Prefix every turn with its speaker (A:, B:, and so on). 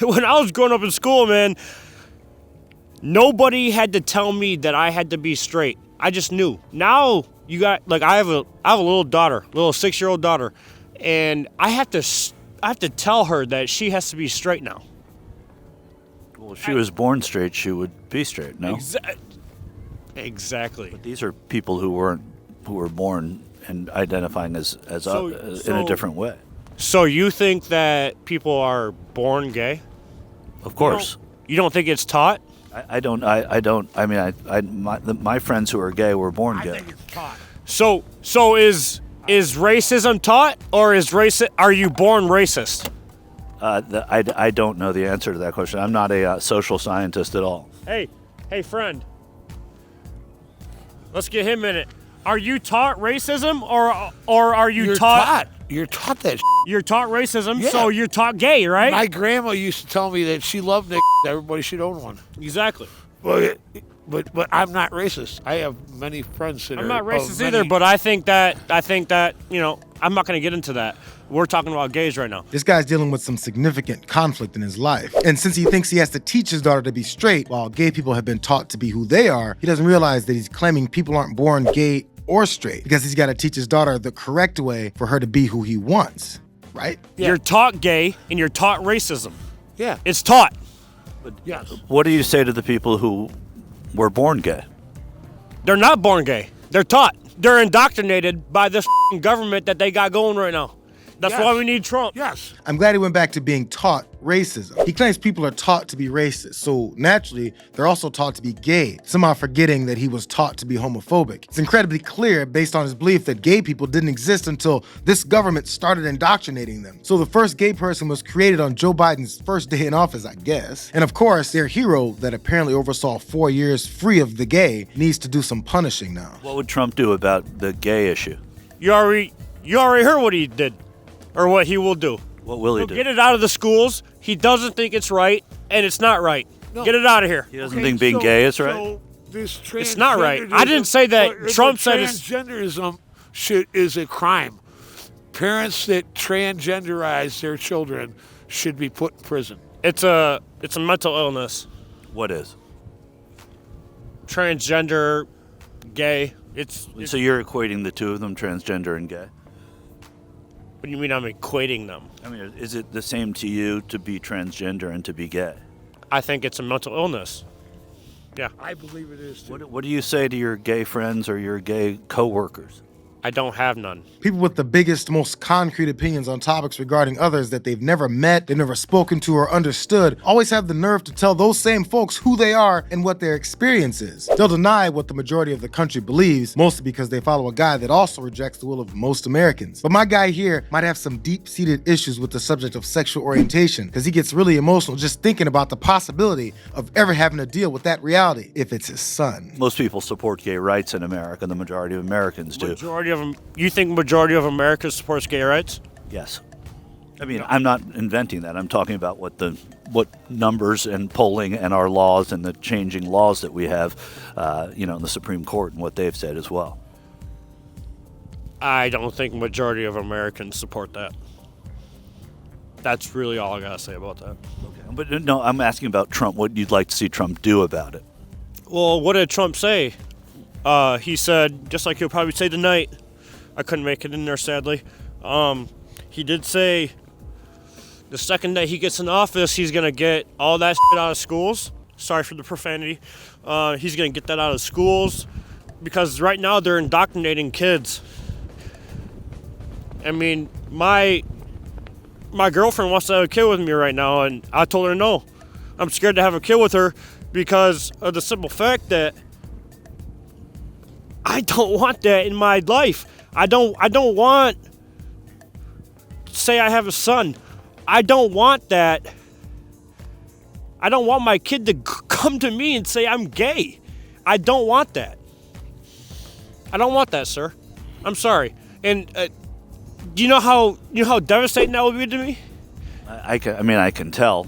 A: When I was growing up in school, man, nobody had to tell me that I had to be straight. I just knew. Now you got I have a little daughter, little 6-year-old daughter, and I have to tell her that she has to be straight now.
B: Well, if she was born straight, she would be straight. No.
A: Exactly.
B: But these are people who were born and identifying as in a different way.
A: So you think that people are born gay?
B: Of course.
A: You don't think it's taught?
B: I don't. I mean, my friends who are gay were born gay.
C: I think it's taught.
A: So is racism taught, or are you born racist?
B: I don't know the answer to that question. I'm not a social scientist at all.
A: Hey, friend. Let's get him in it. Are you taught racism, or are you taught?
C: You're taught that.
A: You're taught racism,
C: Yeah.
A: so you're taught gay, right?
C: My grandma used to tell me that she loved Nick. Everybody should own one.
A: Exactly.
C: But I'm not racist. I have many friends that
A: I'm
C: are.
A: not racist either, but I think that I'm not going to get into that. We're talking about gays right now.
D: This guy's dealing with some significant conflict in his life. And since he thinks he has to teach his daughter to be straight while gay people have been taught to be who they are, he doesn't realize that he's claiming people aren't born gay or straight because he's got to teach his daughter the correct way for her to be who he wants, right?
C: Yeah.
A: You're taught gay and you're taught racism.
C: Yeah.
A: It's taught.
C: Yes.
B: What do you say to the people who were born gay?
A: They're not born gay. They're taught. They're indoctrinated by this government that they got going right now. That's
C: Yes.
A: why we need Trump.
C: Yes.
D: I'm glad he went back to being taught racism. He claims people are taught to be racist, so naturally, they're also taught to be gay, somehow forgetting that he was taught to be homophobic. It's incredibly clear based on his belief that gay people didn't exist until this government started indoctrinating them. So the first gay person was created on Joe Biden's first day in office, I guess. And of course, their hero that apparently oversaw 4 years free of the gay needs to do some punishing now.
B: What would Trump do about the gay issue?
A: You already heard what he did, or what he will do.
B: What will he
A: He'll
B: do?
A: get it out of the schools. He doesn't think it's right, and it's not right.
C: No.
A: Get it out of here.
B: He doesn't think being gay is right?
C: So this
A: It's not right. I didn't say that.
C: Well,
A: Trump said it's-
C: transgenderism is a crime. Parents that transgenderize their children should be put in prison.
A: It's a mental illness.
B: What is?
A: Transgender, gay. It's
B: So you're equating the two of them, transgender and gay?
A: what do you mean I'm equating them?
B: I mean, is it the same to you to be transgender and to be gay?
A: I think it's a mental illness. Yeah.
C: I believe it is too.
B: What do you say to your gay friends or your gay coworkers?
A: I don't have none.
D: People with the biggest, most concrete opinions on topics regarding others that they've never met, they've never spoken to or understood, always have the nerve to tell those same folks who they are and what their experience is. They'll deny what the majority of the country believes, mostly because they follow a guy that also rejects the will of most Americans. But my guy here might have some deep-seated issues with the subject of sexual orientation, because he gets really emotional just thinking about the possibility of ever having to deal with that reality if it's his son.
B: Most people support gay rights in America. The majority of Americans do.
A: You think majority of America supports gay rights?
B: Yes. I mean, I'm not inventing that. I'm talking about what numbers and polling and our laws and the changing laws that we have, in the Supreme Court and what they've said as well.
A: I don't think majority of Americans support that. That's really all I gotta say about that.
B: Okay. But no, I'm asking about Trump. What you'd like to see Trump do about it?
A: Well, what did Trump say? He said, just like he'll probably say tonight, I couldn't make it in there, sadly. He did say the second that he gets in office, he's going to get all that shit out of schools. Sorry for the profanity. He's going to get that out of schools because right now they're indoctrinating kids. I mean, my girlfriend wants to have a kid with me right now, and I told her no. I'm scared to have a kid with her because of the simple fact that I don't want that in my life. I don't want, say I have a son. I don't want that. I don't want my kid to come to me and say I'm gay. I don't want that. I don't want that, sir. I'm sorry. And do you know how devastating that would be to me?
B: I can tell.